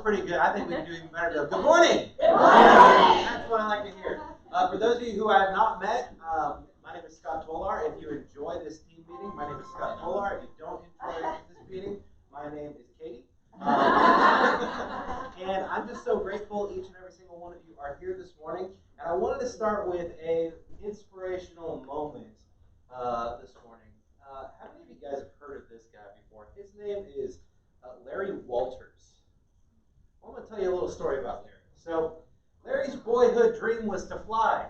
pretty good. I think we can do even better though. Good morning! Good morning! That's what I like to hear. For those of you who I have not met, my name is Scott Tolar. If you enjoy this team meeting, my name is Scott Tolar. If you don't enjoy this meeting, my name is Katie. And I'm just so grateful each and every single one of you are here this morning. And I wanted to start with an inspirational moment this morning. How many of you guys have heard of this guy before? His name is Larry Walters. I'm going to tell you a little story about Larry. So, Larry's boyhood dream was to fly,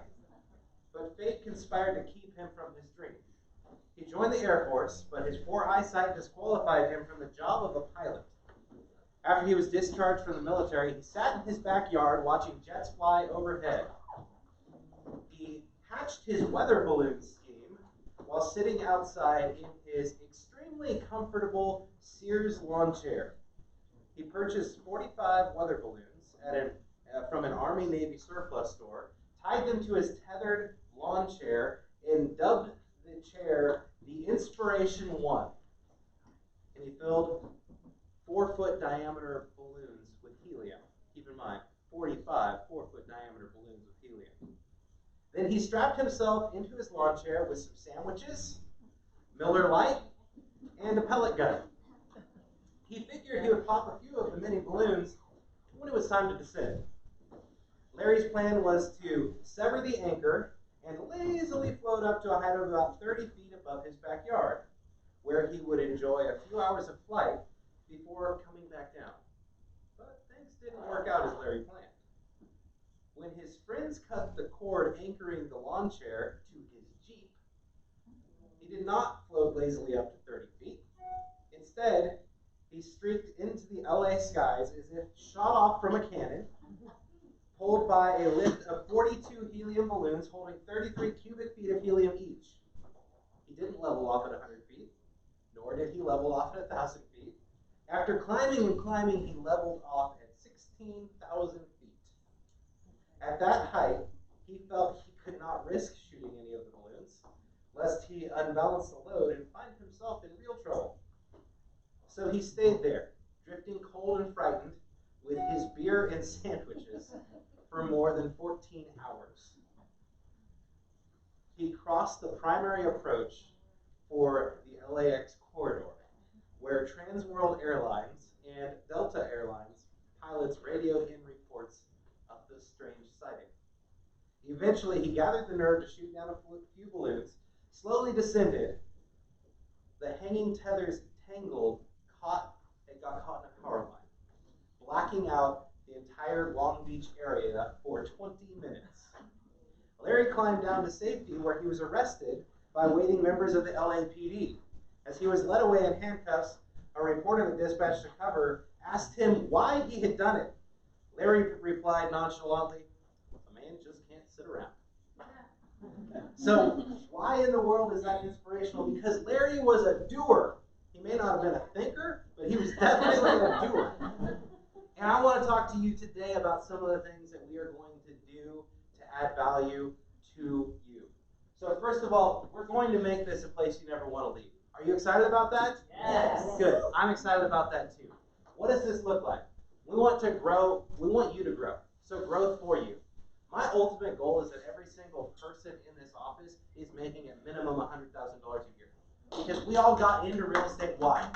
but fate conspired to keep him from his dream. He joined the Air Force, but his poor eyesight disqualified him from the job of a pilot. After he was discharged from the military, he sat in his backyard watching jets fly overhead. He hatched his weather balloon scheme while sitting outside in his extremely comfortable Sears lawn chair. He purchased 45 weather balloons from an Army-Navy surplus store, tied them to his tethered lawn chair, and dubbed the chair the Inspiration One. And he filled 4-foot diameter balloons with helium. Keep in mind, 45 4-foot diameter balloons with helium. Then he strapped himself into his lawn chair with some sandwiches, Miller Lite, and a pellet gun. He figured he would pop a few of the mini balloons when it was time to descend. Larry's plan was to sever the anchor and lazily float up to a height of about 30 feet above his backyard, where he would enjoy a few hours of flight before coming back down. But things didn't work out as Larry planned. When his friends cut the cord anchoring the lawn chair to his Jeep, he did not float lazily up to 30 feet. Instead, he streaked into the LA skies as if shot off from a cannon, pulled by a lift of 42 helium balloons holding 33 cubic feet of helium each. He didn't level off at 100 feet, nor did he level off at 1,000 feet. After climbing and climbing, he leveled off at 16,000 feet. At that height, he felt he could not risk shooting any of the balloons, lest he unbalance the load and find himself in real trouble. So he stayed there, drifting cold and frightened, with his beer and sandwiches for more than 14 hours. He crossed the primary approach for the LAX corridor, where Trans World Airlines and Delta Airlines pilots radioed in reports of the strange sighting. Eventually, he gathered the nerve to shoot down a few balloons, slowly descended. The hanging tethers tangled, got caught in a power line, blacking out the entire Long Beach area for 20 minutes. Larry climbed down to safety, where he was arrested by waiting members of the LAPD. As he was led away in handcuffs, a reporter that dispatched to cover asked him why he had done it. Larry replied nonchalantly, "A man just can't sit around." So why in the world is that inspirational? Because Larry was a doer. He may not have been a thinker, but he was definitely a doer. And I want to talk to you today about some of the things that we are going to do to add value to you. So first of all, we're going to make this a place you never want to leave. Are you excited about that? Yes. Good. I'm excited about that too. What does this look like? We want to grow. We want you to grow. So growth for you. My ultimate goal is that every single person in this office is making a minimum $100,000 a year. Because we all got into real estate. Why? To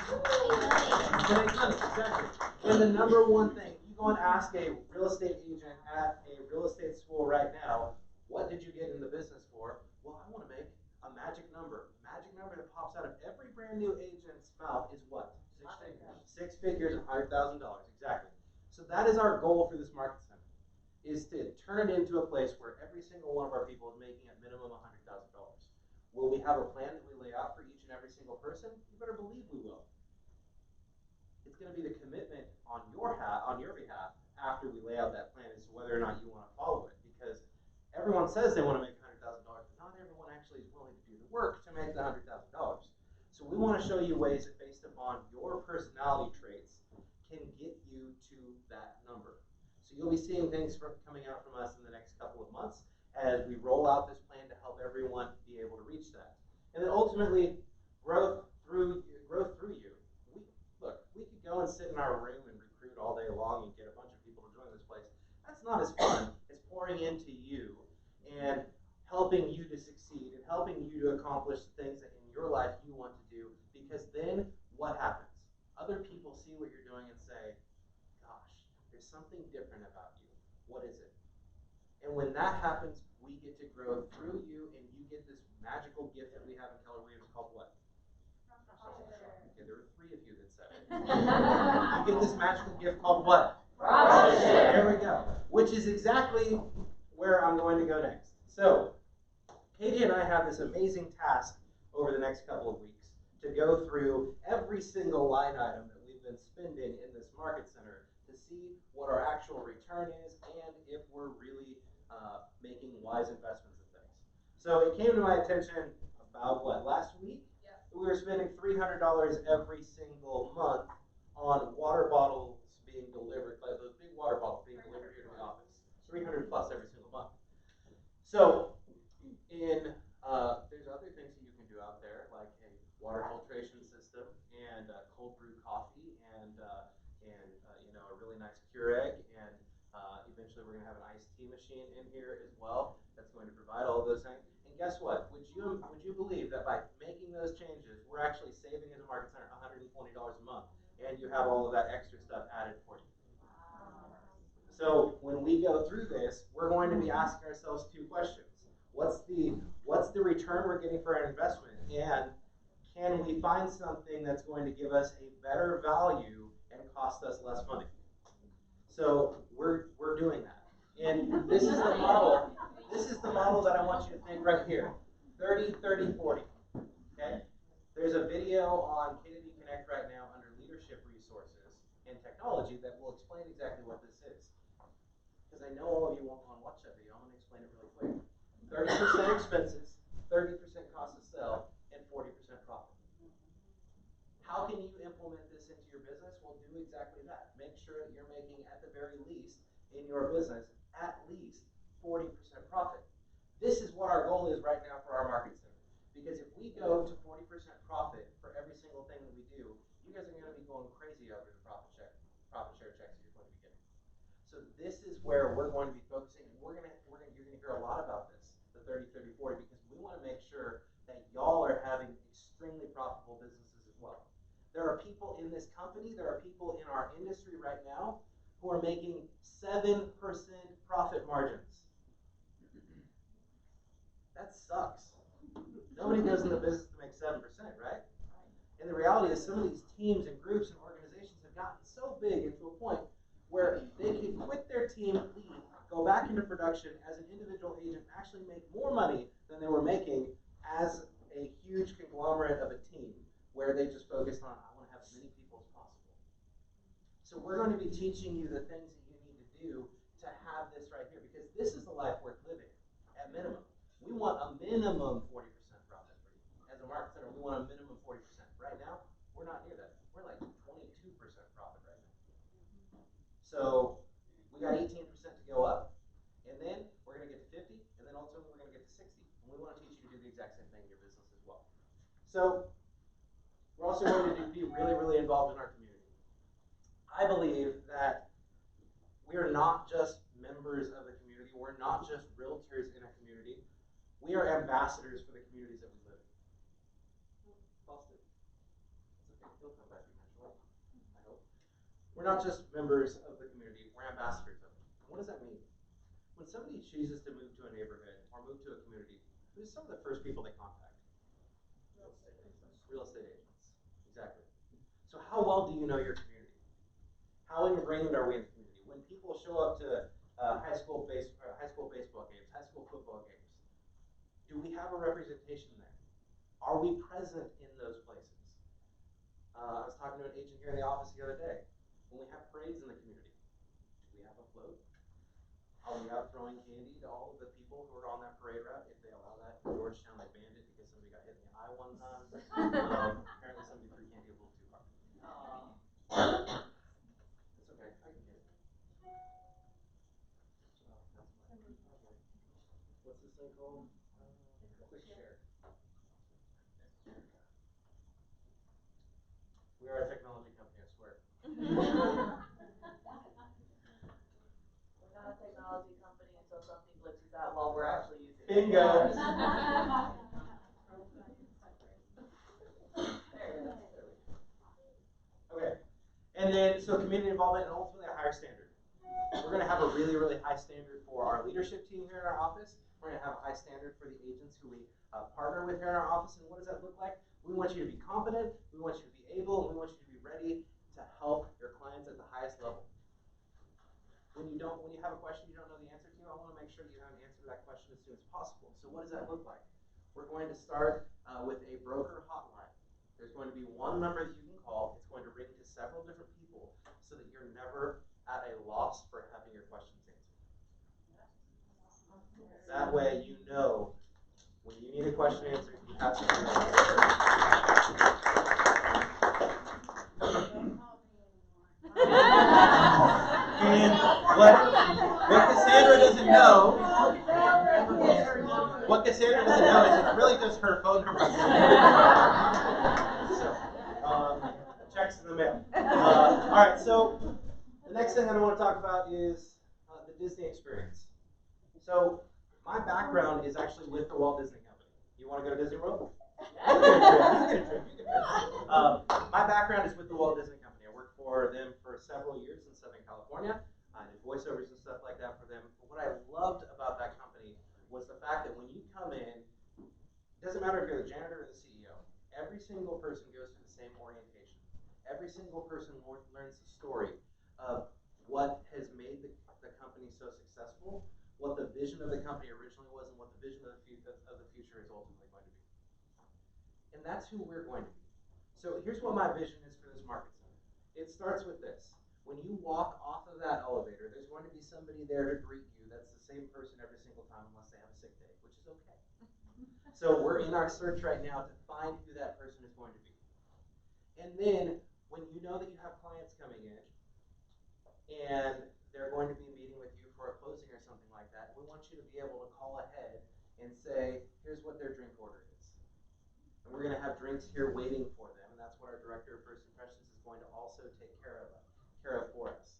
make money, exactly. And the number one thing, if you go and ask a real estate agent at a real estate school right now, what did you get in the business for? Well, I want to make a magic number. Magic number that pops out of every brand new agent's mouth is what? 6 figures, $100,000, exactly. So that is our goal for this market center, is to turn it into a place where every single one of our people is making a minimum of $100,000. Will we have a plan that we lay out for each and every single person? You better believe we will. It's going to be the commitment on your behalf after we lay out that plan as to whether or not you want to follow it. Because everyone says they want to make $100,000, but not everyone actually is willing to do the work to make the $100,000. So we want to show you ways that, based upon your personality traits, can get you to that number. So you'll be seeing things coming out from us in the next couple of months as we roll out this plan to help everyone be able to reach that. And then ultimately, growth through you. We could go and sit in our room and recruit all day long and get a not as fun as pouring into you and helping you to succeed and helping you to accomplish things that in your life you want to do, because then what happens? Other people see what you're doing and say, gosh, there's something different about you. What is it? And when that happens, we get to grow through you, and you get this magical gift that we have in Keller Williams called what? Okay, there were 3 of you that said it. You get this magical gift called what? Profit share. There we go. Which is exactly where I'm going to go next. So, Katie and I have this amazing task over the next couple of weeks to go through every single line item that we've been spending in this market center to see what our actual return is and if we're really making wise investments in things. So it came to my attention about last week? Yeah. We were spending $300 every single month on water bottles being delivered, like those big water bottles being delivered here to the office. 300 plus every single month. So there's other things that you can do out there, like a water filtration system and cold brew coffee and a really nice Keurig, and eventually we're going to have an iced tea machine in here as well that's going to provide all of those things. And guess what? Would you believe that by making those changes, we're actually saving as a market center $120 a month, and you have all of that extra stuff added for you. So when we go through this, we're going to be asking ourselves 2 questions. What's the return we're getting for our investment? And can we find something that's going to give us a better value and cost us less money? So we're doing that. And this is the model. This is the model that I want you to think right here. 30, 30, 40. Okay? There's a video on KW Connect right now under leadership resources and technology that will explain exactly what this is. Because I know all of you won't want to watch that video. I'm going to explain it really quick. 30% expenses, 30% cost to sell, and 40% profit. How can you implement this into your business? Well, do exactly that. Make sure that you're making, at the very least, in your business, at least 40% profit. This is what our goal is right now for our market center. Because if we go to 40% profit for every single thing that we do, you guys are going to be going crazy over the profit share checks that you're going to be getting. So this is where we're going to be focusing. You're going to hear a lot about this, the 30, 30, 40, because we want to make sure that y'all are having extremely profitable businesses as well. There are people in this company, there are people in our industry right now who are making 7% profit margins. That sucks. Nobody goes in the business to make 7%, right? And the reality is some of these teams and groups and organizations have gotten so big and to a point where they can quit their team, leave, go back into production as an individual agent, actually make more money than they were making as a huge conglomerate of a team where they just focused on, I want to have as many people as possible. So we're going to be teaching you the things that you need to do to have this right here, because this is the life worth living at minimum. We want a minimum 40% profit for you. As a market center, we want a minimum 40%. Right now, we're not near that. We're like 22% profit right now. So we got 18% to go up, and then we're going to get to 50, and then ultimately we're going to get to 60. And we want to teach you to do the exact same thing in your business as well. So we're also going to be really, really involved in our community. I believe that we are not just members of the community. We're not just realtors in a community. We are ambassadors for the communities that we live in. Lost it. It's okay. He'll come back eventually, I hope. We're not just members of the community. We're ambassadors of it. What does that mean? When somebody chooses to move to a neighborhood or move to a community, who's some of the first people they contact? Real estate agents. Exactly. So how well do you know your community? How ingrained are we in the community? When people show up to high school baseball games, high school football games, do we have a representation there? Are we present in those places? I was talking to an agent here in the office the other day. When we have parades in the community, do we have a float? Are we out throwing candy to all of the people who are on that parade route? If they allow that. In Georgetown, they banned it because somebody got hit in the eye one time. Apparently somebody threw candy a little too hard. It's okay, I can get it. What's this thing called? Quick share. We are a technology company, I swear. Bingo. Okay. And then, so community involvement and ultimately a higher standard. We're going to have a really, really high standard for our leadership team here in our office. We're going to have a high standard for the agents who we partner with here in our office. And what does that look like? We want you to be competent, we want you to be able, and we want you to be ready to help your clients at the highest level. When you have a question you don't know the answer to, I want to make sure that you have an answer to that question as soon as possible. So what does that look like? We're going to start with a broker hotline. There's going to be one number that you can call. It's going to ring to several different people so that you're never at a loss for having your questions answered. That way you know when you need a question answered, you have something to answer. And what Cassandra doesn't know is it's really just her phone number. So, checks in the mail. All right, so the next thing I want to talk about is the Disney experience. So my background is actually with the Walt Disney Company. You want to go to Disney World? My background is with the Walt Disney Company. I worked for them for several years in Southern California. I did voiceovers and stuff like that for them. But what I loved about that company was the fact that when you come in, it doesn't matter if you're the janitor or the CEO, every single person goes through the same orientation. Every single person learns the story of what has made the company so successful, what the vision of the company originally was, and what the vision of the future is ultimately going to be. And that's who we're going to be. So here's what my vision is for this market center. It starts with this. When you walk off of that elevator, there's going to be somebody there to greet you that's the same person every single time unless they have a sick day, which is okay. So we're in our search right now to find who that person is going to be. And then when you know that you have clients coming in and they're going to be meeting with you for a closing or something like that, we want you to be able to call ahead and say, here's what their drink order is. And we're going to have drinks here waiting for them, and that's what our Director of First Impressions is going to also take care of for us.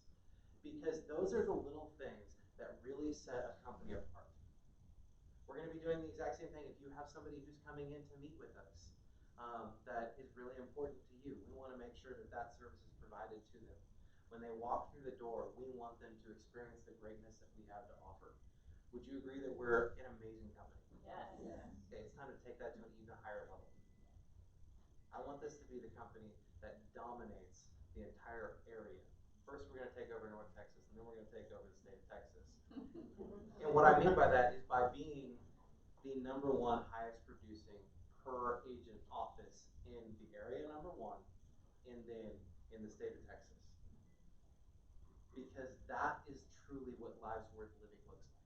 Because those are the little things that really set a company apart. We're going to be doing the exact same thing if you have somebody who's coming in to meet with us that is really important to you. We want to make sure that that service is provided to them. When they walk through the door, we want them to experience the greatness that we have to offer. Would you agree that we're an amazing company? Yes. Okay, it's time to take that to an even higher level. I want this to be the company that dominates the entire area. First, we're going to take over North Texas, and then we're going to take over the state of Texas. And what I mean by that is by being the #1 highest producing per agent office in the area, #1, and then in the state of Texas. Because that is truly what lives worth living looks like.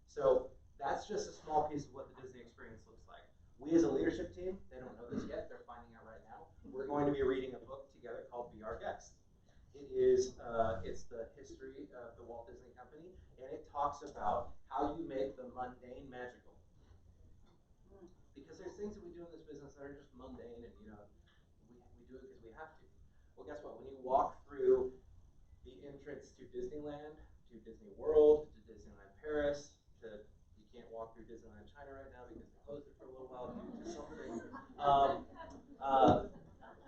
So that's just a small piece of what the Disney experience looks like. We as a leadership team, they don't know this yet, they're finding out right now. We're going to be reading a book together called Be Our Guest. It is, it's the history of the Walt Disney Company, and it talks about how you make the mundane magical. Because there's things that we do in this business that are just mundane, and we do it because we have to. Well, guess what? When you walk through the entrance to Disneyland, to Disney World, to Disneyland Paris, you can't walk through Disneyland China right now because they closed it for a little while due to something.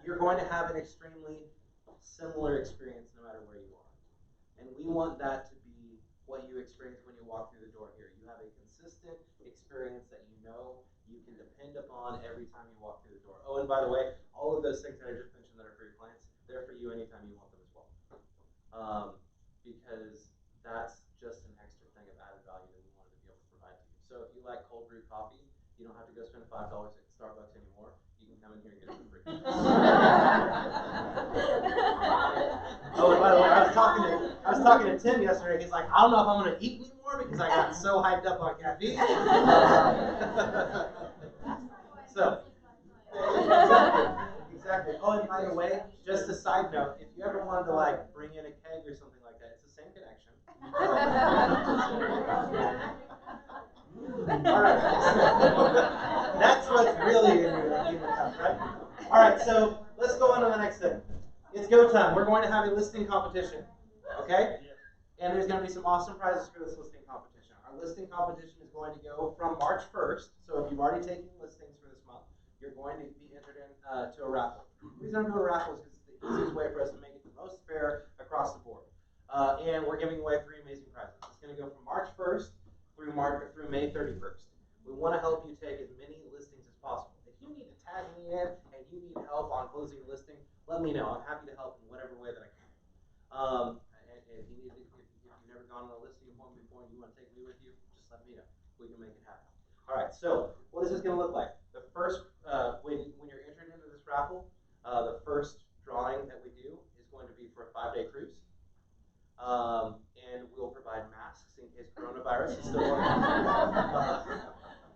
You're going to have an extremely similar experience no matter where you are. And we want that to be what you experience when you walk through the door here. You have a consistent experience that you know you can depend upon every time you walk through the door. Oh, and by the way, all of those things that I just mentioned that are for your clients, they're for you anytime you want them as well. Because that's just an extra thing of added value that we wanted to be able to provide to you. So if you like cold brew coffee, you don't have to go spend $5 at Starbucks anymore. You can come in here and get it for free. Oh, and by the way, I was talking to Tim yesterday. He's like, I don't know if I'm going to eat anymore because I got so hyped up on caffeine. So, exactly. Oh, and by the way, just a side note, if you ever wanted to bring in a keg or something like that, it's the same connection. All right. That's what's really in your cup, right? All right, so let's go on to the next thing. It's go time. We're going to have a listing competition, okay? And there's going to be some awesome prizes for this listing competition. Our listing competition is going to go from March 1st. So if you've already taken listings for this month, you're going to be entered in to a raffle. The reason I'm doing a raffle is because it's the easiest way for us to make it the most fair across the board. And we're giving away 3 amazing prizes. It's going to go from March 1st through May 31st. We want to help you take as many listings as possible. If you need to tag me in and you need help on closing a listing, let me know. I'm happy to help in whatever way that I can. And if you've never gone on a listing appointment before and you want to take me with you, just let me know. We can make it happen. All right. So what is this going to look like? The first, when you're entered into this raffle, the first drawing that we do is going to be for a 5-day cruise. And we'll provide masks in case coronavirus is still going on.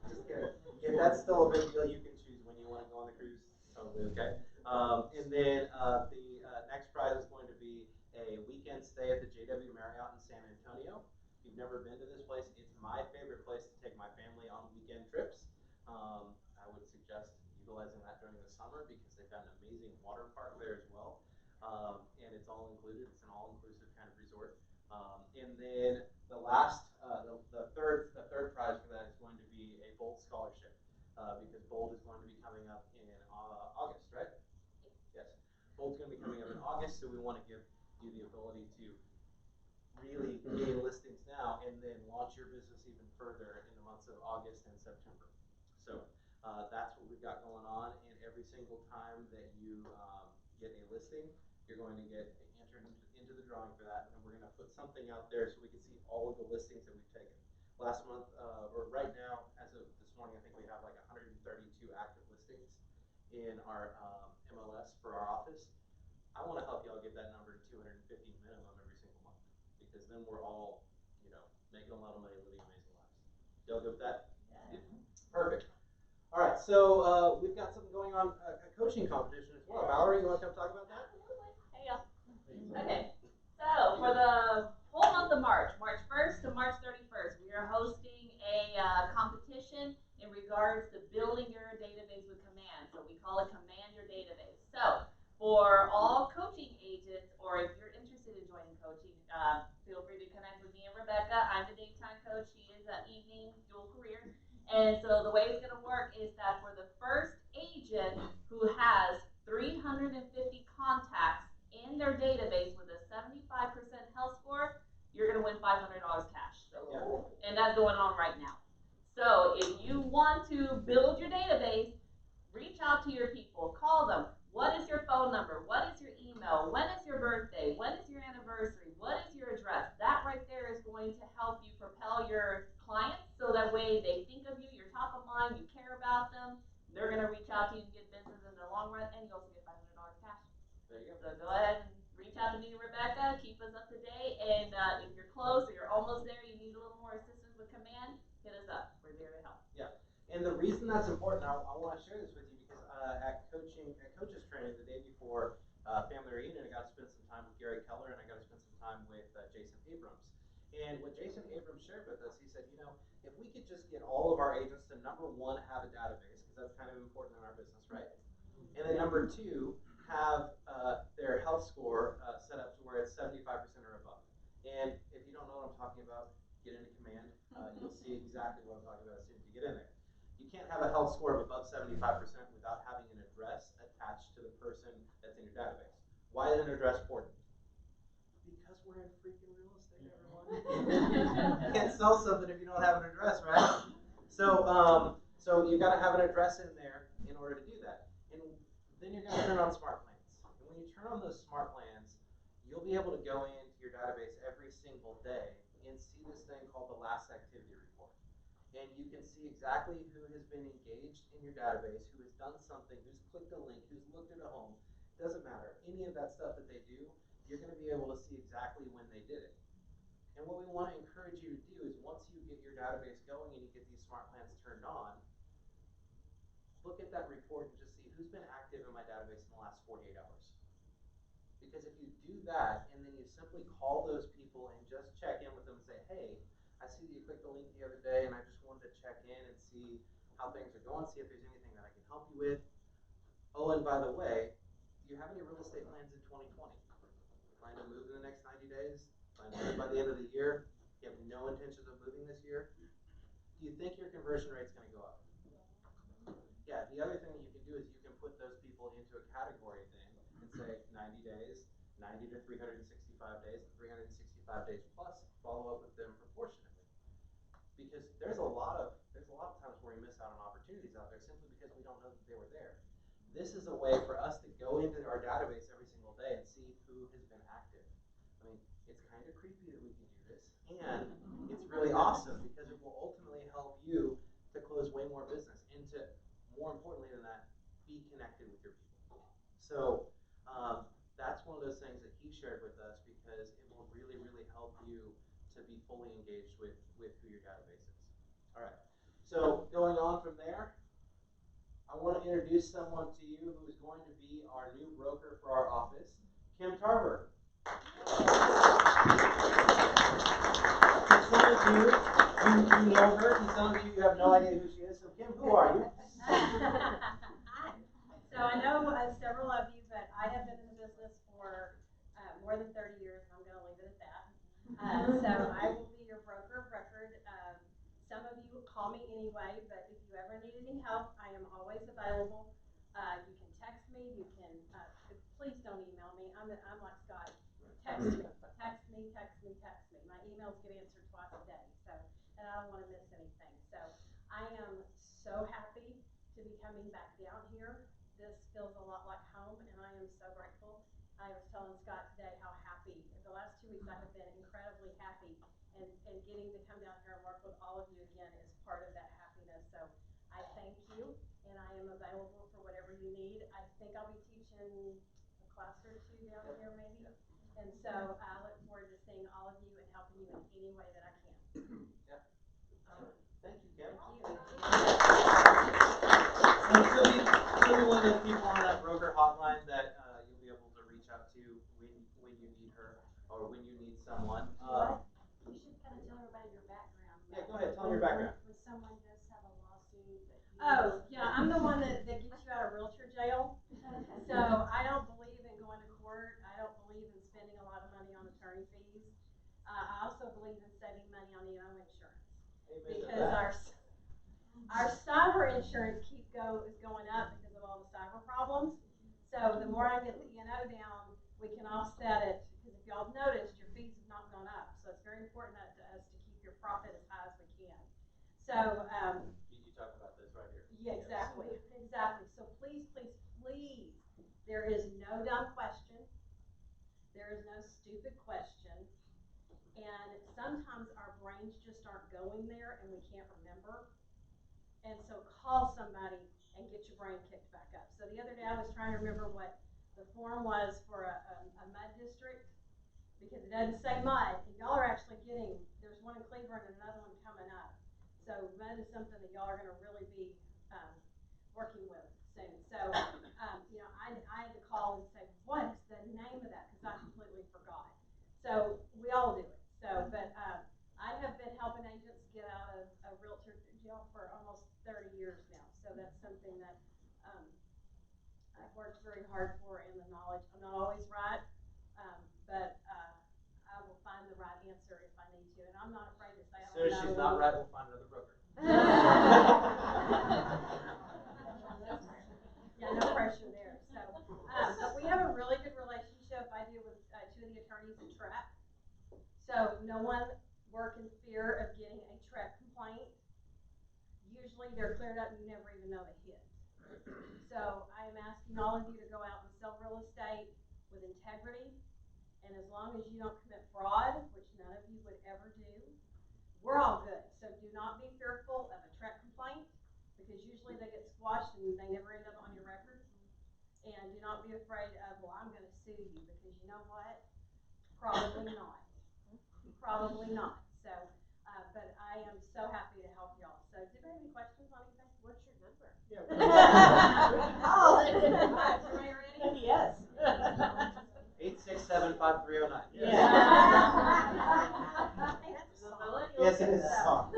Just kidding. If that's still a big deal, you can choose when you want to go on the cruise. Totally okay. And then the next prize is going to be a weekend stay at the JW Marriott in San Antonio. If you've never been to this place, it's my favorite place to take my family on weekend trips. I would suggest utilizing that during the summer because they've got an amazing water park there as well. And it's all included. It's an all-inclusive kind of resort. And then the last, the third prize for that is going to be a Bolt scholarship because Bolt is going to be coming up in August, right? Yes. Bolt's going to be coming up in August, so we want to give you the ability to really gain listings now and then launch your business even further in the months of August and September. So that's what we've got going on, and every single time that you get a listing, you're going to get entered into the drawing for that, and we're going to put something out there so we can see all of the listings that we've taken. Last month, or right now, as of this morning, I think we have like 132 active listings in our MLS for our office. I want to help y'all get that number to 250 minimum every single month, because then we're all, making a lot of money, living amazing lives. Y'all good with that? Yeah. Perfect. All right, so we've got something going on, a coaching competition as well. Valerie, you want to come talk about that? Hey, y'all. Okay, so for the whole month of March 1st to March 31st, we are hosting a competition in regards to building your database with Command. So we call it Command Your Database. So for all coaching agents, or if you're interested in joining coaching, feel free to connect with me and Rebecca. I'm the daytime coach. She is an evening dual career. And so the way it's going to work is that for the first agent who has 350 contacts in their database with a 75% health score, you're going to win $500 cash. Yeah. And that's going on right now. So if you want to build your database, reach out to your people, call them. What is your phone number? What is your email? When is your birthday? When is your anniversary? What is your address? That right there is going to help you propel your clients, so that way they think of you, you're top of mind, you care about them. They're going to reach out to you and get business in the long run, and you also get $500 cash. There you go. So go ahead and reach out to me and Rebecca, keep us up to date, and if you're close or you're almost there, you need a little more assistance with Command, hit us up. We're there to help. Yeah, and the reason that's important, I want to share this with you because at coaches training the day before family reunion, I got to spend some time with Gary Keller and I got to spend some time with Jason Abrams. And what Jason Abrams shared with us, he said, if we could just get all of our agents to, number one, have a database, because that's kind of important in our business, right? And then number two, have their health score set up to where it's 75% or above. And if you don't know what I'm talking about, get into Command. You'll see exactly what I'm talking about as soon as you get in there. You can't have a health score of above 75% without having an address attached to the person that's in your database. Why is an address important? Because we're in freaking real estate, everyone. You can't sell something if you don't have an address, right? So you got to have an address in there in order to do that. And then you're going to turn on smart plans. And when you turn on those smart plans, you'll be able to go into your database every single day and see this thing called the last activity report. And you can see exactly who has been engaged in your database, who has done something, who's clicked a link, who's looked at a home. It doesn't matter. Any of that stuff that they do, you're going to be able to see exactly when they did it. And what we want to encourage you to do is once you get your database going and you get these smart plans turned on, look at that report and just see who's been active in my database in the last 48 hours. Because if you do that and then you simply call those people and just check in with them and say, hey, I see that you clicked the link the other day and I just wanted to check in and see how things are going, see if there's anything that I can help you with. Oh, and by the way, do you have any real estate plans in 2020? Plan to move in the next 90 days? Plan to move by the end of the year? You have no no intentions of moving this year, do you think your conversion rate's going to go up? Yeah, the other thing that you can do is you can put those people into a category thing and say 90 days, 90 to 365 days, and 365 days plus, follow up with them proportionately. Because there's a lot of times where we miss out on opportunities out there simply because we don't know that they were there. This is a way for us to go into our database every single day and see who has been active. I mean, it's kind of creepy that we can do this, and it's really awesome because it will ultimately help you to close way more business and to, more importantly than that, be connected with your people. So that's one of those things that he shared with us because it will really, really help you to be fully engaged with who your database is. All right. So going on from there, I want to introduce someone to you who is going to be our new broker for our office, Kim Tarver. For some of you know her, and some of you have no idea who she is. So Kim, who are you? Hi. So I know several of you, but I have been in the business for more than 30 years, and I'm going to leave it at that. So I will be your broker of record. Some of you call me anyway, but if you ever need any help, I am always available. You can text me. You can please don't email me. I'm like Scott. Text me. Text me. Text me. Text me. My emails get answered twice a day, so and I don't want to miss anything. So I am so happy to be coming back down here. This feels a lot like home, and I am so grateful. I was telling Scott today how happy. The last 2 weeks I have been incredibly happy, and getting to come down here and work with all of you again is part of that happiness. So I thank you, and I am available for whatever you need. I think I'll be teaching a class or two down here maybe, and so I look forward to seeing all of you and helping you in any way that I can. Yeah. Thank you, Kim. Thank you. So she'll be one of those people on that broker hotline that you'll be able to reach out to when you need her or when you need someone. You should kind of tell everybody your background. Yeah, go ahead. Tell them your background. When someone does have a lawsuit that you Oh, yeah, I'm the one that gets you out of realtor jail. So I don't believe in going to court. I don't believe in spending a lot of money on attorney fees. I also believe in saving money on E&O insurance. Because our cyber insurance is going up because of all the cyber problems. So the more I get the E&O down, we can offset it. Because if y'all have noticed, your fees have not gone up. So it's very important to us to keep your profit as high as we can. So you talk about this right here. yeah, exactly, exactly. So please, please, please, there is no dumb question. There is no stupid question. And sometimes our brains just aren't going there and we can't remember. And so call somebody and get your brain kicked back up. So the other day I was trying to remember what the form was for a mud district because it doesn't say mud. And y'all are actually getting, there's one in Cleveland and another one coming up. So mud is something that y'all are going to really be working with soon. So, you know, I had to call and say, what is the name of that? Because I completely forgot. So we all do it. So, but I have been helping agents get out of a realtor jail for almost 30 years now. So that's something that I've worked very hard for in the knowledge. I'm not always right, but I will find the right answer if I need to. And I'm not afraid to say I don't know. As soon as she's not right, we'll find another broker. Yeah, no pressure there. So, but we have a really good relationship. I do with 2 of the attorneys in TREC. So no one work in fear of getting a TREC complaint. Usually they're cleared up and you never even know they hit. So I am asking all of you to go out and sell real estate with integrity. And as long as you don't commit fraud, which none of you would ever do, we're all good. So do not be fearful of a TREC complaint because usually they get squashed and they never end up on your record. And do not be afraid of, well, I'm going to sue you because you know what? Probably not. Probably not. So, but I am so happy to help y'all. So, do you have any questions on anything? What's your number? Yeah. Oh, everybody ready? Yes. 867-5309. Yeah. Yes, it is a song.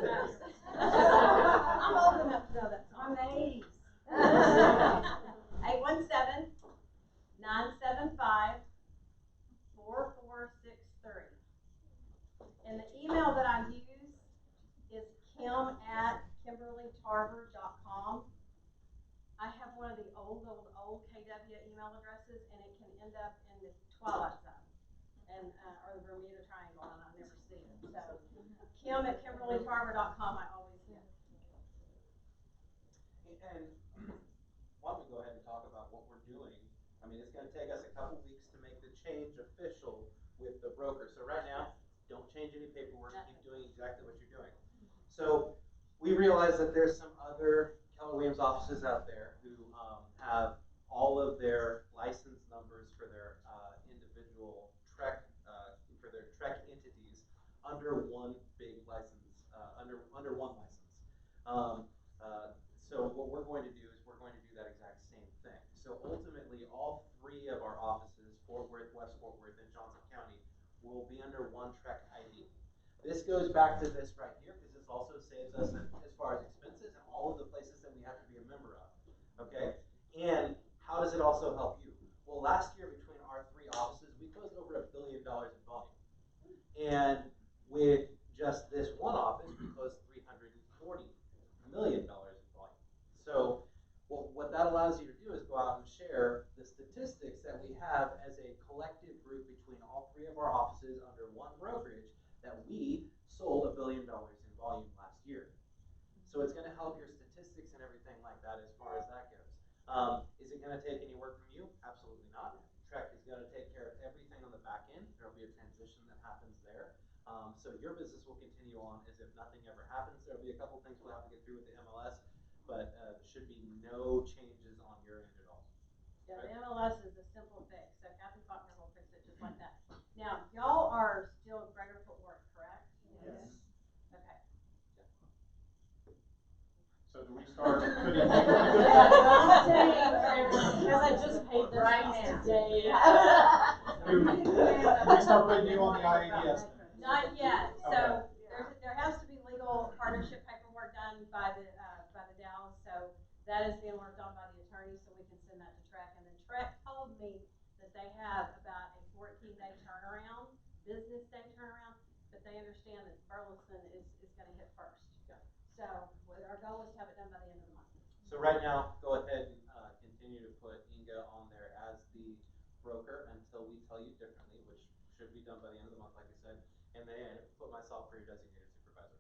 I'm old enough to know that song. I'm 80s. 817-975-4463. And the email that I use Kim@KimberlyTarver.com. I have one of the old KW email addresses, and it can end up in the Twilight Zone and or the Bermuda Triangle, and I never see it. So Kim@KimberlyTarver.com, I always get. And why don't we go ahead and talk about what we're doing? I mean, it's going to take us a couple weeks to make the change official with the broker. So right now, don't change any paperwork. Keep doing exactly what you're doing. So we realize that there's some other Keller Williams offices out there who have all of their license numbers for their individual Trek entities under one big license, under one license. So what we're going to do is we're going to do that exact same thing. So ultimately, all three of our offices, Fort Worth, West Fort Worth, and Johnson County, will be under one Trek ID. This goes back to this right here because this also saves us as far as expenses and all of the places that we have to be a member of. Okay, and how does it also help you? Well, last year between our three offices, we closed over $1 billion in volume, and with just this one office, we closed $340 million in volume. So what that allows you to do is go out and share the statistics that we have as a collective group between all three of our offices under one brokerage, that we sold $1 billion in volume last year. So it's going to help your statistics and everything like that as far as that goes. Is it going to take any work from you? Absolutely not. Trek is going to take care of everything on the back end. There will be a transition that happens there. So your business will continue on as if nothing ever happens. There will be a couple things we'll have to get through with the MLS, but there should be no changes on your end at all. Yeah, the MLS is a simple fix. So Kathy Faulkner will fix it just like that. Now, y'all are still Greater Fort Worth, correct? Yes. Okay. So do we start putting Because I just paid this Right house now. today. do we start putting you on the IADS then? Not yet. So Okay. there has to be legal partnership paperwork done by the Dows. So that is being worked on by the attorney, so we can send that to Trek. And then Trek told me that they have about a 14-day turnaround, business day turnaround, but they understand that Burleson is going to hit first. Yeah. So our goal is to have it done by the end of the month. So right now, go ahead and continue to put Inga on there as the broker until we tell you differently, which should be done by the end of the month, like I said. And then put myself for your designated supervisor.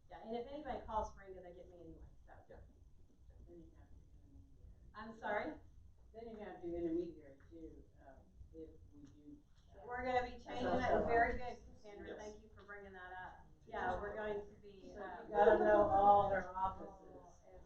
Yeah, and if anybody calls for Inga, they get me anyway. So. Yeah. I'm sorry? Then you have to do intermediary too, if we do. We're going to be changing it. Very good, Cassandra. Yes. Thank you for bringing that up. Yeah, we're going to be. You gotta know all their offices.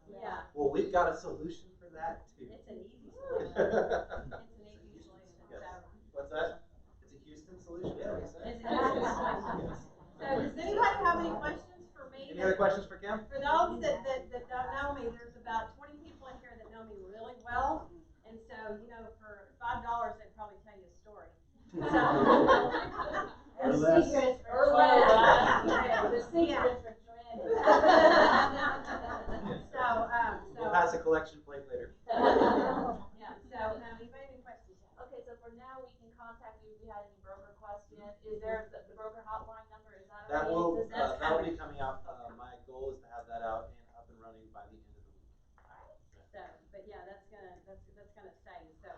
Yeah, Well, we've got a solution for that too. it's an easy solution. It's an easy solution. Yes. So, What's that? It's a Houston solution. Yeah, we said. It's a Houston solution. Yes. so does anybody have any questions for me? Any other questions for Kim? For those that don't know me, there's about 20 people in here that know me really well. And so, for $5, they'd probably tell you a story. Or The less. secrets Or for less. Trent. The secrets for Trent. We'll pass a collection plate later. Yeah, so, anybody have any questions? Okay, so for now, we can contact you if you had any broker question. Is there the broker hotline number? Is that That already will existing? That's that'll coming. be coming out. My goal is to have that out and up and running by the end of the week. So, but yeah, that's gonna save. So,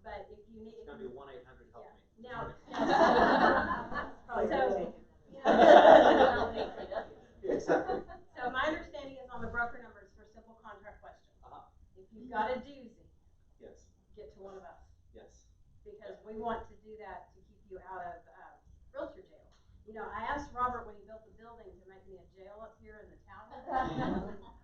but if you need, It's gonna be 1-800 help me. now, Probably so, take it. Yeah, exactly. So my understanding is on the broker numbers for simple contract questions. If you've got a doozy, Yes. get to one of us, Yes. because we want to do that to keep you out of realtor jail. I asked Robert when he built the building to make me a jail up here in the tower,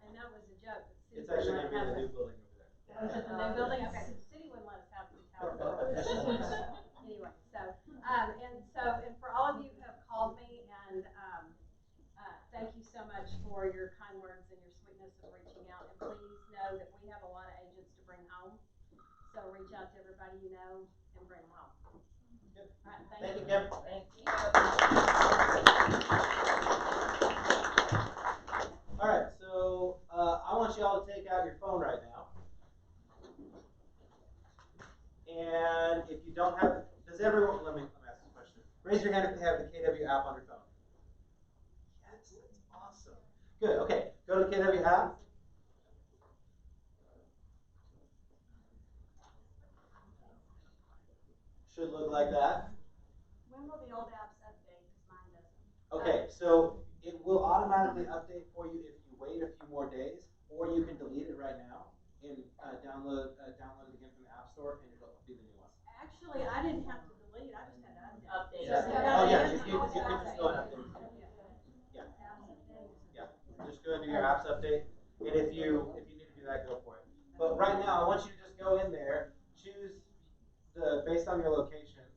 and that was a joke. But the city It's actually wouldn't gonna be in let the us new building over there. have it. Oh, is it the new building? Okay, so the city wouldn't let us have the tower. Anyway, and for all of you who have called me, and thank you so much for your kind words and your sweetness of reaching out. And please know that we have a lot of agents to bring home. So reach out to everybody you know and bring them home. Good. All right, Thank you, Kim. Thank you. All right, so I want you all to take out your phone right now. And if you don't have, does everyone, let me ask this question. Raise your hand if you have the KW app on your phone. Yes, that's awesome. Good, okay. Go to KW app. Should look like that. When will the old apps update, because mine doesn't? Okay, so it will automatically update for you if you wait a few more days, or you can delete it right now and download it again from the App Store, and it'll be the new one. Actually, I didn't have to delete, I just had to update. Update. Yeah. Oh yeah, you can just go and update. Yeah. Yeah. Just go and do your apps update, and if you need to do that, go for it. But right now, I want you to just go in there, choose based on your location.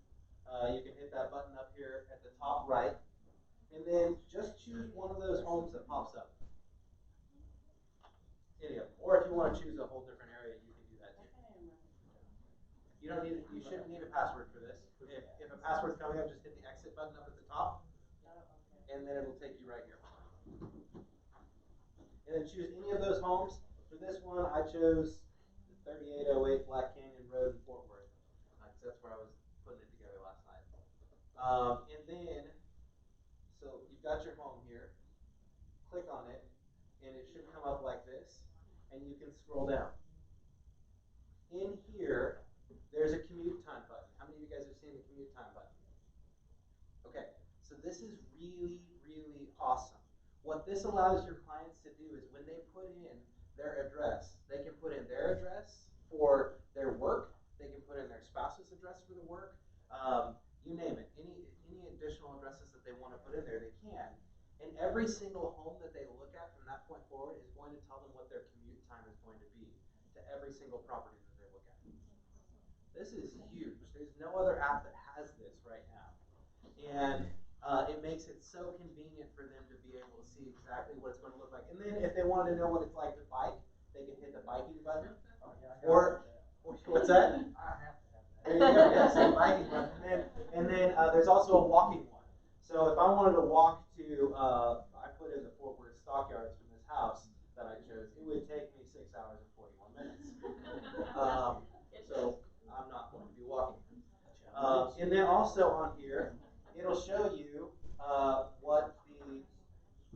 You can hit that button up here at the top right, and then just choose one of those homes that pops up. Any of them, or if you want to choose a whole different area, you can do that too. You shouldn't need a password for this. If a password's coming up, just hit the exit button up at the top, and then it'll take you right here. And then choose any of those homes. For this one, I chose the 3808 Black Canyon Road in Fort Worth, because that's where I was putting it together last night. And then, so you've got your home here. Click on it, and it should come up like this, and you can scroll down. In here, there's a commute time button. How many of you guys have seen the commute time button? Okay, so this is really, really awesome. What this allows your clients to do is when they put in their address, they can put in their address for their work, they can put in their spouse's address for the work, you name it. Any additional addresses that they want to put in there, they can. And every single home that they look at from that point forward is going to tell them what their commute time is going to be to every single property that they look at. This is huge. There's no other app that has this right now. And it makes it so convenient for them to be able to see exactly what it's going to look like. And then if they wanted to know what it's like to bike, they can hit the biking button. Or what's that? There you go. Yes, the biking button. And then there's also a walking one. So if I wanted to walk to, I put in the Fort Worth stockyards from this house that I chose, it would take me 6 hours and 41 minutes. So I'm not going to be walking. And then also on here, it'll show you what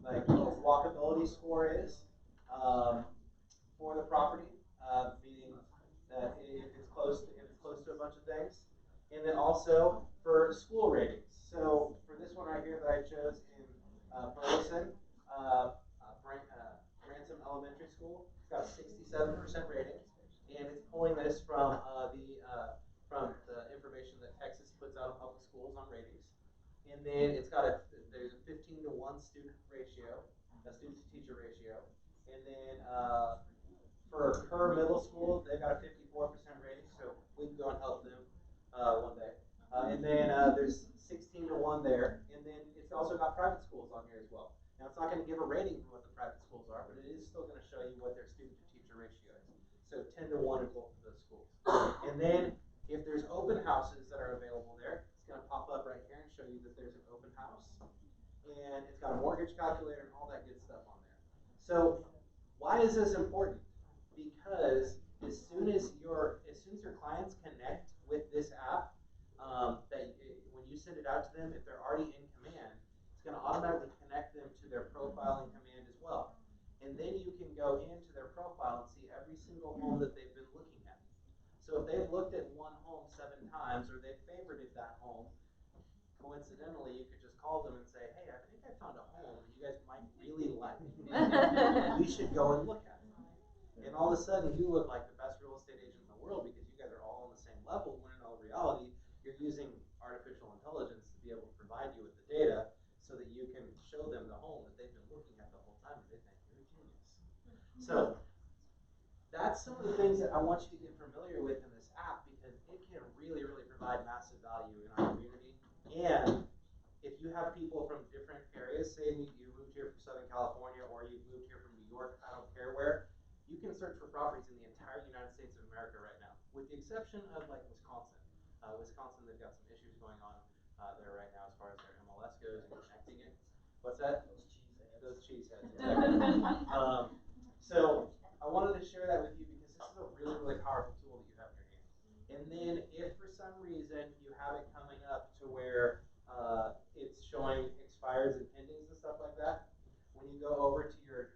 the walkability score is for the property, meaning that if it's close to a bunch of things, and then also for school ratings. So for this one right here that I chose in Burleson, Ransom Elementary School, it's got a 67% rating, and it's pulling this from the information that Texas puts out of public schools on ratings. And then there's a 15-to-1 student ratio, a student-to-teacher ratio. And then for Kerr Middle School, they've got a 54% rating, so we can go and help them one day. And then there's 16-to-1 there, and then it's also got private schools on here as well. Now it's not going to give a rating for what the private schools are, but it is still going to show you what their student-to-teacher ratio is. So 10-to-1 in both of those schools. And then if there's open houses that are available there, it's going to pop up right here and show you that there's an open house. And it's got a mortgage calculator and all that good stuff on there. So why is this important? Because as soon as your clients connect with this app, when you send it out to them, if they're already in command, it's going to automatically connect them to their profiling command as well. And then you can go into their profile and see every single home that they've been looking at. So if they've looked at one home 7 times, or they've favorited that home, coincidentally, you could just call them and say, hey, I think I found a home that you guys might really like. We should go and look at it. And all of a sudden, you look like the best real estate agent in the world because you guys are all on the same level, when in all reality, you're using artificial intelligence to be able to provide you with the data so that you can show them the home that they've been looking at the whole time and they think you're a genius. So that's some of the things that I want you to get familiar with in this app, because it can really, really provide massive value in our community. And if you have people from different areas, say you moved here from Southern California or you moved here from New York, I don't care where, you can search for properties in the entire United States of America right now, with the exception of like Wisconsin. Wisconsin, they've got some issues going on there right now as far as their MLS goes and connecting it. What's that? Those cheeseheads. Exactly. So I wanted to share that with you because this is a really, really powerful tool that you have in your hand. And then if for some reason you have it coming up to where it's showing expireds and pendings and stuff like that, when you go over to your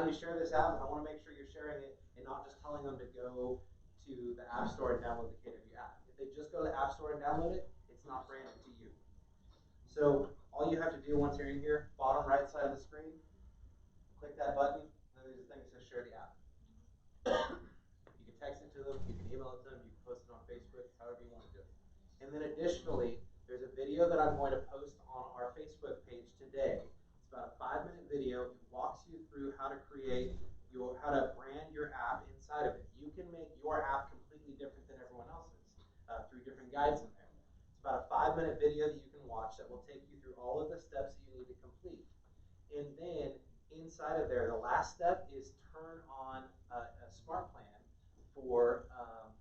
how do you share this out? I want to make sure you're sharing it and not just telling them to go to the App Store and download the KW app. If they just go to the App Store and download it, it's not branded to you. So all you have to do once you're in here, bottom right side of the screen, click that button, and then there's a thing that says share the app. You can text it to them, you can email it to them, you can post it on Facebook, however you want to do it. And then additionally, there's a video that I'm going to post on our Facebook page today. It's about a 5-minute video. It walks you through how to create how to brand your app inside of it. You can make your app completely different than everyone else's through different guides in there. It's about a 5-minute video that you can watch that will take you through all of the steps that you need to complete. And then inside of there, the last step is turn on a smart plan for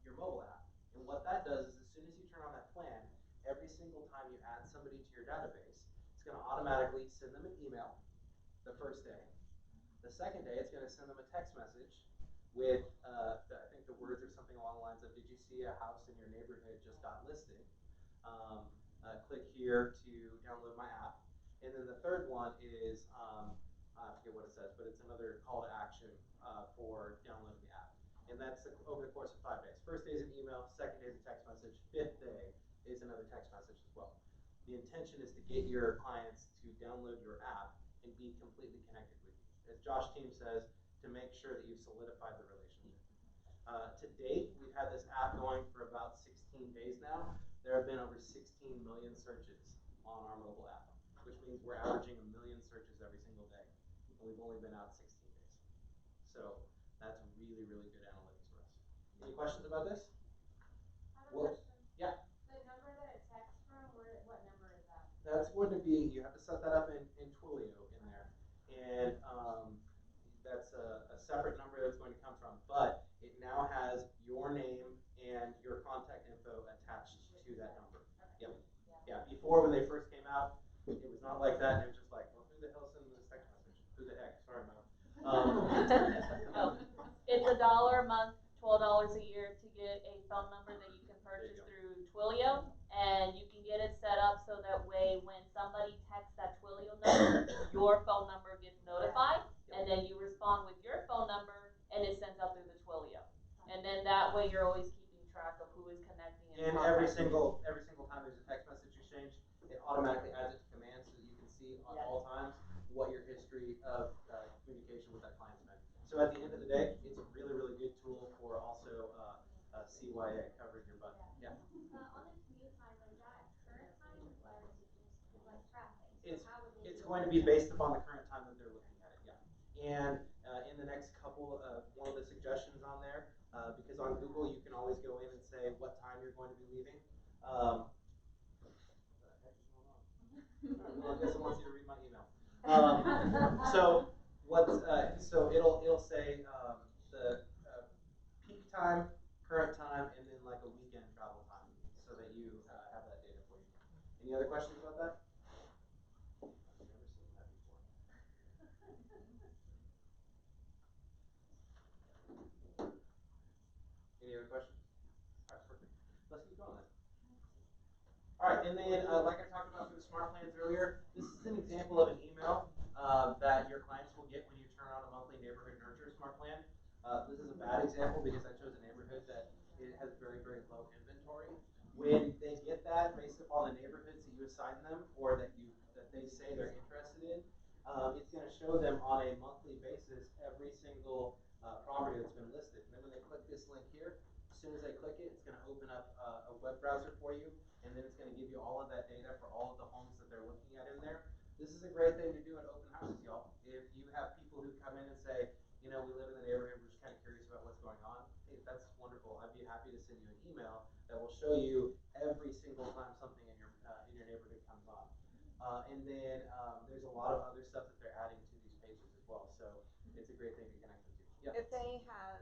your mobile app. And what that does is as soon as you turn on that plan, every single time you add somebody to your database, it's going to automatically send them an email the first day. The second day, it's going to send them a text message with, I think the words are something along the lines of, did you see a house in your neighborhood just got listed? Click here to download my app. And then the third one is, I forget what it says, but it's another call to action for downloading the app. And that's over the course of 5 days. First day is an email, second day is a text message, 5th day is another text message as well. The intention is to get your clients to download your app and be completely connected with you. As Josh Team says, to make sure that you've solidified the relationship. To date, we've had this app going for about 16 days now. There have been over 16 million searches on our mobile app, which means we're averaging 1 million searches every single day. And we've only been out 16 days. So that's really, really good analytics for us. Any questions about this? I have a Well, question. yeah. The number that it texts from, what number is that? That's going to be, you have to set that up in Twilio in there. And that's a separate number that's going to come from. But it now has your name and your contact info attached to that number. Yep. Yeah, before when they first came out, it was not like that. And it was just like, well, who the hell sent this text message? Who the heck? Sorry, Mom. No, it's $1 a month, $12 a year to get a phone number that you can purchase through Twilio, and you can get it set up so that way when somebody texts that Twilio number, your phone number gets notified, and then you respond with your phone number, and it sends out through the Twilio. And then that way you're always keeping track of who is connecting. And every single time there's a text message exchange, it automatically adds it to command so that you can see on all times what your history of communication with that client's been. So at the end of the day, it's a really, really good tool for also CYA, covering your butt. Yeah. On the commute time, is that current time or is it just like traffic? It's How would they it's do going to it? be based upon the current time that they're looking at it. Yeah. And in the next couple of one of the suggestions on there, because on Google you can always go in and say what time you're going to be leaving. What the heck is going on? All right, well, I guess I want you to read my email. So it'll say the peak time, current time, and then like a weekend travel time, so that you have that data for you. Any other questions about that? I've never seen that before. Any other questions? All right, perfect. Let's keep going then. All right, and then like I talked about for the smart plans earlier, this is an example of an email that your clients will get when you turn on a monthly neighborhood nurture smart plan. This is a bad example because I chose a neighborhood that it has very, very low inventory. When they get that based upon the neighborhoods that you assign them or that they say they're interested in, it's going to show them on a monthly basis every single property that's been listed. And then when they click this link here, as soon as they click it, it's going to open up a web browser for you, and then it's going to give you all of that data for all of the homes that they're looking at in there. This is a great thing to do at open houses, y'all. If you have people who come in and say, you know, we live in the neighborhood, we're just kind of curious about what's going on, hey, that's wonderful. I'd be happy to send you an email that will show you every single time something in your neighborhood comes on. And then there's a lot of other stuff that they're adding to these pages as well. So it's a great thing to connect them to. Yeah. If they have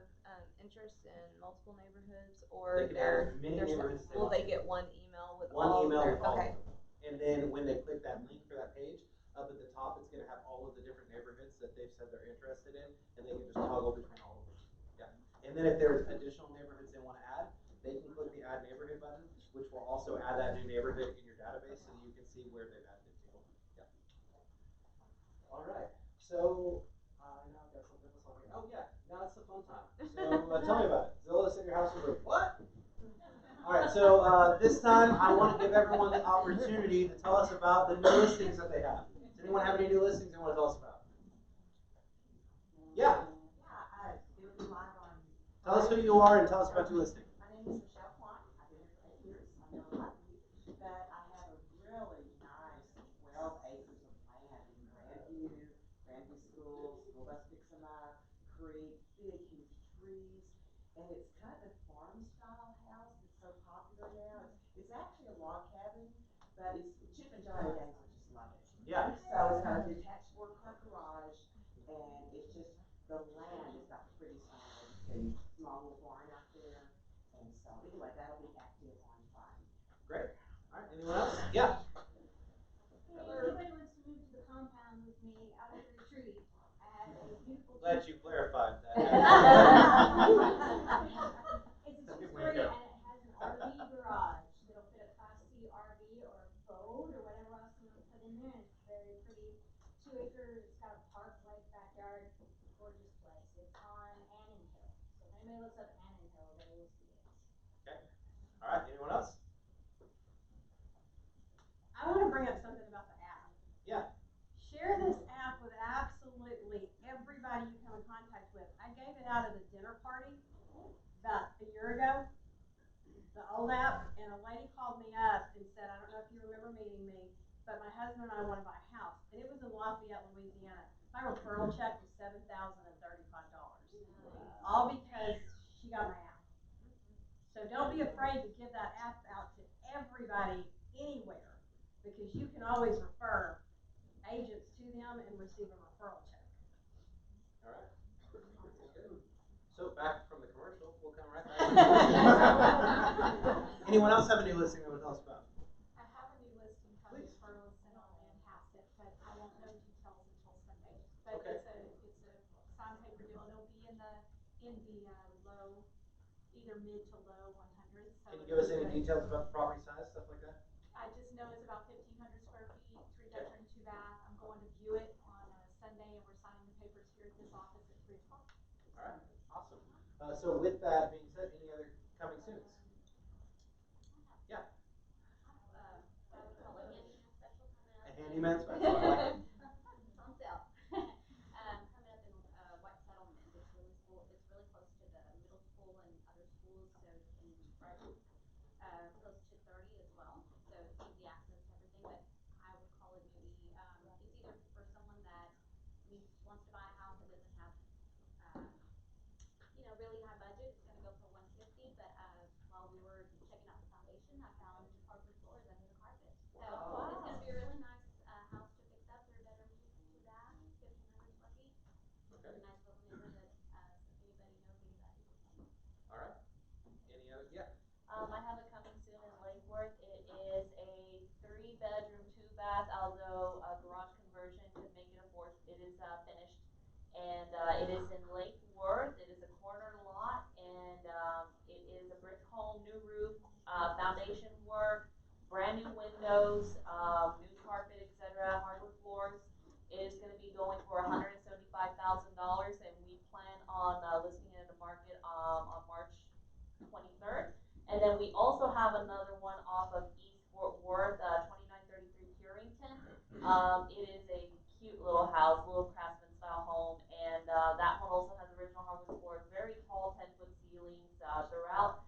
interest in multiple neighborhoods or They can add as many neighborhoods as they will want they to. get one email with One all email their, with all okay. of them. And then when they click that link for that page, up at the top, it's going to have all of the different neighborhoods that they've said they're interested in, and they can just toggle between all of them. Yeah. And then if there's additional neighborhoods they want to add, they can click the Add Neighborhood button, which will also add that new neighborhood in your database so that you can see where they've added it to. Yeah. All right. So now I've got something. So tell me about it. Zillow said your house was worth what? All right, so this time I want to give everyone the opportunity to tell us about the new listings that they have. Does anyone have any new listings they want to tell us about? Yeah. It'll be live on. Tell us who you are and tell us about your listing. My name is Michelle Klein. I've been here for 8 years. I know a lot of you, but I have a really nice 12 acres of land in Grandview School. School bus picks them up, creek, big, huge trees, and it's kind of a farm style house that's so popular now. It's actually a log cabin, but it's Chip and Joanna Gaines would just love it. Yeah. So it's got a detached 4-car garage, and it's just the land is about the prettiest land, and small little barn out there. And so anyway, that'll be active on Friday. Great. All right, anyone else? Yeah. Hey, if anybody wants to move to the compound with me out of the retreat, I have a beautiful. Glad you clarified that. It's a 2-story and it has an RV garage that'll fit a Class C RV or boat or whatever else you want to put in there. And it's very pretty. 2 acres. It's got a park, lake, backyard. Gorgeous place. It's on Annan Hill. So if anybody looks up Annan Hill, they will see it. Okay. All right, anyone else? I want to bring up something about the app. Yeah. Share this app with absolutely everybody you come in contact with. I gave it out at a dinner party about a year ago, the old app, and a lady called me up and said, I don't know if you remember meeting me, but my husband and I want to buy a house. And it was in Lafayette, Louisiana. My referral check was $7,035. All because she got my app. So don't be afraid to give that app out to everybody, anywhere, because you can always refer agents to them and receive a referral check. All right. So back from the commercial, we'll come right back. Anyone else have a new listing they want to tell us about? I have a new listing coming Please. for listing on Manhasset, but I won't know details until Sunday. But Okay. it's a sandpaper deal. It'll be in the low, either mid to low 100s. So Can you give us any details about the property size, stuff like that? I just know it's about 1,500 square feet, 3 bedroom, 2 bath. I'm going to view it on Sunday, and we're signing the papers here at this office at 3 o'clock. All right, awesome. So with that being said, any other coming soons? Yeah. I would call it handyman special coming up. A handyman special. I like it. It's on sale. Coming up in White Settlement. It's really cool. It's really close to the middle school and other schools, so and right close to 30 as well. So it's easy access to everything. But I would call it maybe it's either for someone that wants to buy a house that doesn't have really high budget. It's going to go for 150. But while we were checking out the foundation, I found hardwood floors under the carpet. So it's going to be a really nice house to fix up. 3 bedroom, 2 bath, 1,500 square feet. Okay. It's a nice little neighborhood. If anybody knows anybody. All right. Any other? Yeah. I have it coming soon in Lake Worth. It is a 3 bedroom, 2 bath, although a garage conversion could make it a 4th. It is finished. And it is in Lake Worth. It is a corner lot, and it is a brick home, new roof, foundation work, brand new windows, new carpet, etc., hardwood floors. It is going to be going for $175,000, and we plan on listing it in the market on March 23rd. And then we also have another one off of East Fort Worth, 2933 Purington. It is a cute little house, little craftsman style home, and that one also has original hardwood floors, very tall 10-foot ceilings throughout.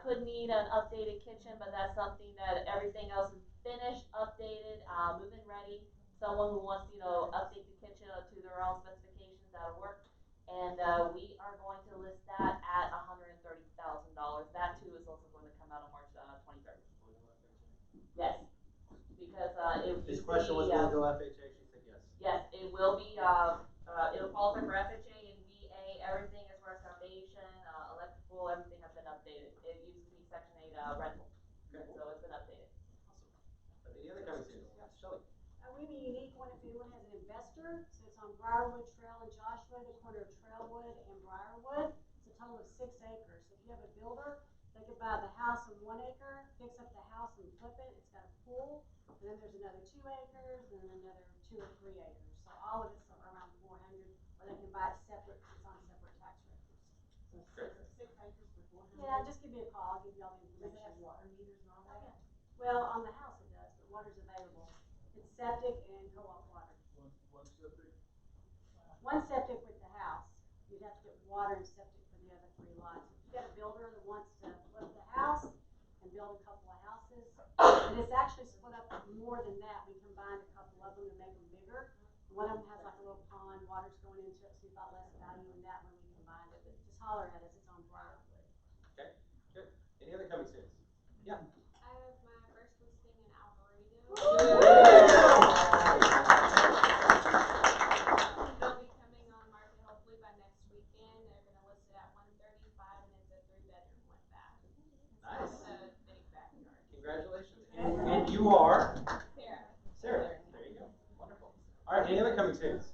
Could need an updated kitchen, but that's something that everything else is finished, updated, move-in ready. Someone who wants update the kitchen to their own specifications, that'll work. And we are going to list that at $130,000. That too is also going to come out on March 23rd. Yes, because This question was going to go FHA. She said yes. Yes, it will be. It'll qualify for FHA and VA. Everything as far as foundation, electrical, everything has been updated. It used to be Section 8 rental, Okay. so it's been updated. Awesome. Any other coming soon? Yeah, Shelly. We have a unique one if anyone has an investor. So it's on Briarwood Trail in Joshua, the corner of Trailwood and Briarwood. It's a total of 6 acres. If you have a builder, they could buy the house on 1 acre, fix up the house and flip it. It's got a pool, and then there's another 2 acres, and then another 2 or 3 acres. So all of it's around 400, or they can buy it separate because it's on separate tax records. Yeah, just give me a call, I'll give you all the Does it have information. water meters and all that? Well, on the house it does, but water's available. It's septic and co-op water. One septic. One septic with the house, you'd have to get water and septic for the other 3 lots. If you got a builder that wants to flip the house and build a couple of houses, and it's actually split up more than that, we combined a couple of them to make them bigger. One of them has like a little pond, water's going into it, so we thought less value in that when we combined it, but just holler at us, it's on Briarwood. Okay, good. Any other coming soons? Yeah. I have my first listing in Alvarado. They'll be coming on market hopefully by next weekend. They're gonna list it at 135 and it's a 3-bedroom, 1 bath. Nice. With a big backyard. Congratulations. And you are? Sarah. Sarah. There you go. Wonderful. All right, any other coming soons?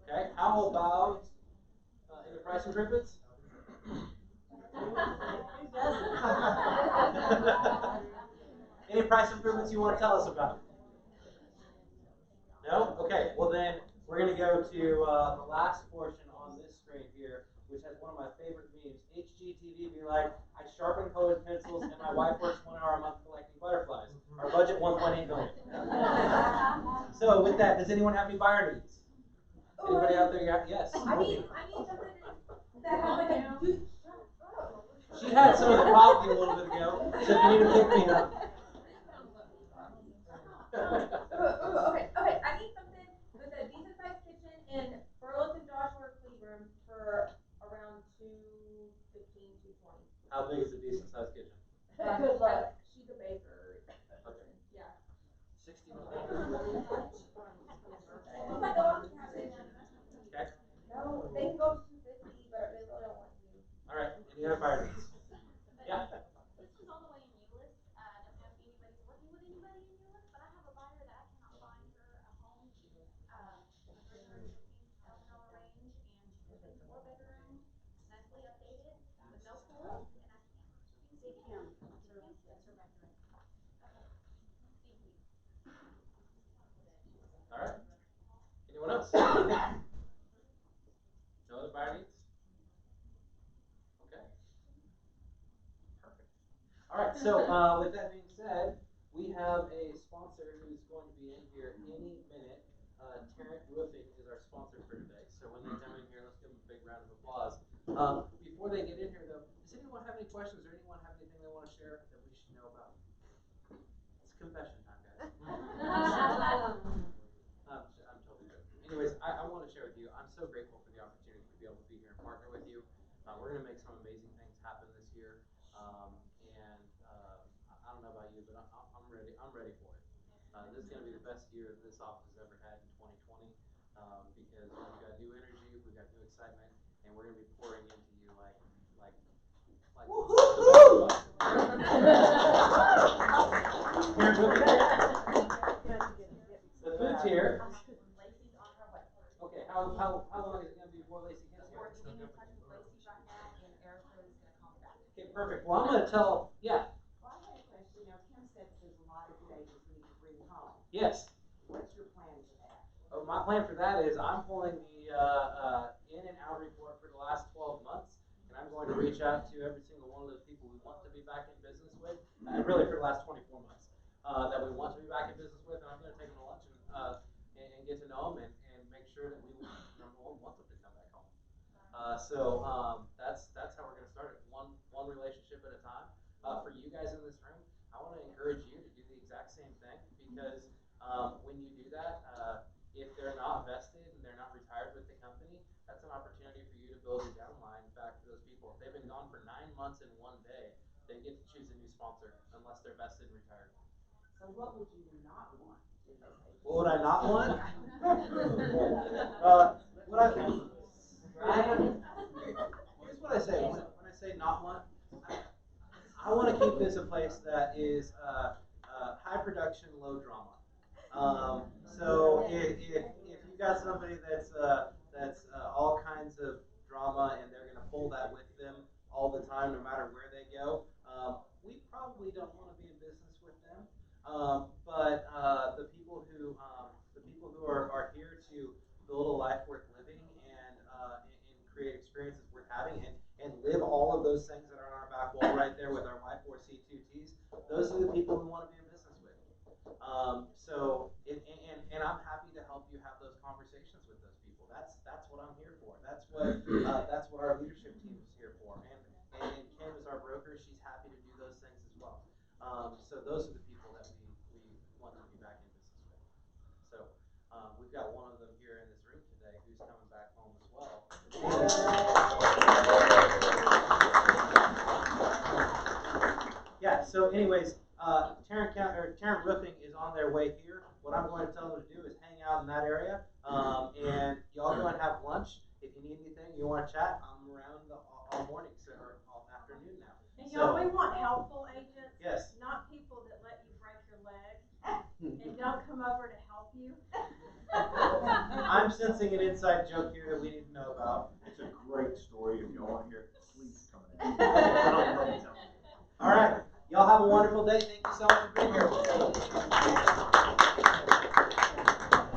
Okay, how about any price improvements? Any price improvements you want to tell us about? No? Okay, well then we're going to go to the last portion on this screen here, which has one of my favorite memes. HGTV be like, I sharpen colored pencils and my wife works 1 hour a month collecting butterflies. Our budget 1.8 million. So with that, does anyone have any buyer needs? Anybody out there got? Yes. I need something that has like a good. She had some of the coffee a little bit ago, so if you need to pick me up. Okay. I need something with a decent sized kitchen in Burleson, Joshua, or Cleburne for around 215, 220. How big is a decent sized kitchen? Good luck. She's a baker. Okay. Yeah. 60. Oh my God. Okay. No, they can go to 250, but they really don't want to. All right. Any other buyer needs? Yeah. This is all the way in Euless. I don't know if anybody's working with anybody in Euless, but I have a buyer that I cannot find her a home. For her $15,000 range, and she's looking 4-bedroom, nicely updated, with no pool, and I can't. You can see Kim, Kim. that's her record. Okay. Thank you. All right. Anyone else? No other buyer needs? Okay. Perfect. All right. So with that being said, we have a sponsor who's going to be in here any minute. Tarrant Roofing is our sponsor for today. So when they come in here, let's give them a big round of applause. Before they get in here, though, does anyone have any questions or anyone have anything they want to share that we should know about? It's confession time, guys. I'm totally joking. Anyways, I want to share with you, I'm so grateful for the opportunity to be able to be here and partner with you. We're going to make some amazing things happen this year. I don't know about you, but I'm ready. I'm ready for it. This is going to be the best year this office has ever had in 2020 because we've got new energy, we've got new excitement, and we're going to be pouring into you like. The food's here. Lacey's on her way. Okay, how long is it going to be before Lacey gets here? We're getting in touch with Lacey right now, and Erica is going to call me back. Okay, perfect. Well, I'm going to tell. Yeah. Well, I had a question. Now, Kim said that there's a lot of stages we need to bring home. Yes. What's your plan for that? Oh, my plan for that is I'm pulling the in and out report for the last 12 months, and I'm going to reach out to every single one of those people we want to be back in business with, and really for the last 24 months that we want to be back in business with, and I'm going to take them to lunch and get to know them and make sure that we number one want them to come back home. So that's how we're going to start it, one relationship at a time. For you guys in this room, I want to encourage you to do the exact same thing because when you do that, if they're not vested and they're not retired with the company, that's an opportunity for you to build your downline back to those people. If they've been gone for 9 months in 1 day, they get to choose a new sponsor unless they're vested and retired. So what would you not want in those agencies? What would I not want? Here's what I say. When I say not want, I want to keep this a place that is high production, low drama. So if you got somebody that's all kinds of drama and they're going to pull that with them all the time, no matter where they go, we probably don't want to be in business with them. But the people who are here to build a life worth living and create experiences worth having and live all of those those things that are on our back wall right there with our Y4C2Ts, those are the people we want to be in business with. And I'm happy to help you have those conversations with those people. That's what I'm here for. That's what our leadership team is here for. And Kim is our broker. She's happy to do those things as well. So those are the people that we want to be back in business with. So we've got one of them here in this room today who's coming back home as well. Yeah, so anyways, Tarrant Roofing is on their way here. What I'm going to tell them to do is hang out in that area, and y'all go and have lunch. If you need anything, you want to chat, I'm around all morning, so or all afternoon now. And y'all, we want helpful agents. Yes. Not people that let you break your leg and don't come over to help you. I'm sensing an inside joke here that we need to know about. It's a great story. If y'all want to hear it, please come in. All right. Y'all have a wonderful day. Thank you so much for being here.